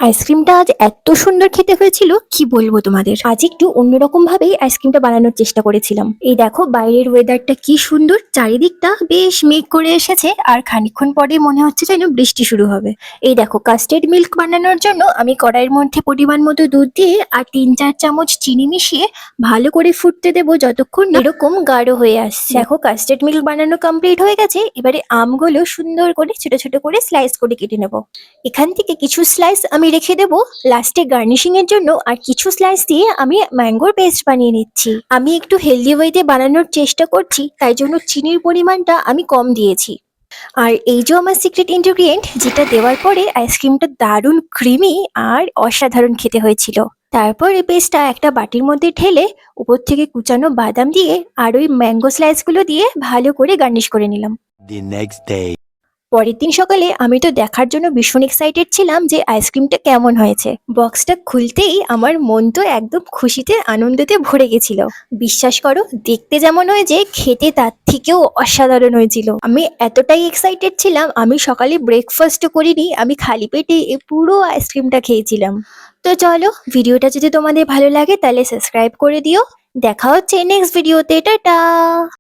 আইসক্রিমটা আজ এত সুন্দর খেতে হয়েছিল কি বলবো তোমাদের। আজ একটু অন্যরকম ভাবেই আইসক্রিমটা বানানোর চেষ্টা করেছিলাম। এই দেখো বাইরের ওয়েদারটা কি সুন্দর, চারিদিকটা বেশ মেঘ করে এসেছে আর খানিকক্ষণ পরে মনে হচ্ছে যেন বৃষ্টি শুরু হবে। এই দেখো কাস্টার্ড মিল্ক বানানোর জন্য আমি কড়াইয়ের মধ্যে পরিমাণ মতো দুধ দিয়ে আর 3-4 চামচ চিনি মিশিয়ে ভালো করে ফুটতে দেবো যতক্ষণ না এরকম গাঢ় হয়ে আসছে। দেখো কাস্টার্ড মিল্ক বানানো কমপ্লিট হয়ে গেছে। এবারে আমগুলো সুন্দর করে ছোট ছোট করে স্লাইস করে কেটে নেবো। এখান থেকে কিছু স্লাইস আমি রেখে দেবো লাস্টে গার্নিশিং এর জন্য, আর কিছু স্লাইস দিয়ে আমি ম্যাঙ্গোর পেস্ট বানিয়ে নিচ্ছি। আমি একটু হেলদি ওয়েতে বানানোর চেষ্টা করছি, তাই জন্য চিনির পরিমাণটা আমি কম দিয়েছি। আর এই যে আমার সিক্রেট ইনগ্রেডিয়েন্ট, যেটা দেওয়ার পরে আইসক্রিমটা দারুণ ক্রিমি আর অসাধারণ খেতে হয়েছিল। তারপর এই পেস্টটা একটা বাটির মধ্যে ঢেলে উপর থেকে কুচানো বাদাম দিয়ে আর ওই ম্যাঙ্গো স্লাইসগুলো দিয়ে ভালো করে গার্নিশ করে নিলাম। The next day. পরের দিন সকালে আমি তো দেখার জন্য ভীষণ এক্সাইটেড ছিলাম যে আইসক্রিমটা কেমন হয়েছে। বক্সটা খুলতেই আমার মন তো একদম খুশিতে আনন্দতে ভরে গেছিল। বিশ্বাস করো, দেখতে যেমন হয়েছে খেতে তার থেকেও অসাধারণ হয়েছিল। আমি এতটাই এক্সাইটেড ছিলাম, আমি সকালে ব্রেকফাস্টও করিনি, আমি খালি পেটে এই পুরো আইসক্রিমটা খেয়েছিলাম। তো চলো, ভিডিওটা যদি তোমাদের ভালো লাগে তাহলে সাবস্ক্রাইব করে দিও। দেখা হচ্ছে নেক্সট ভিডিওতে, টাটা।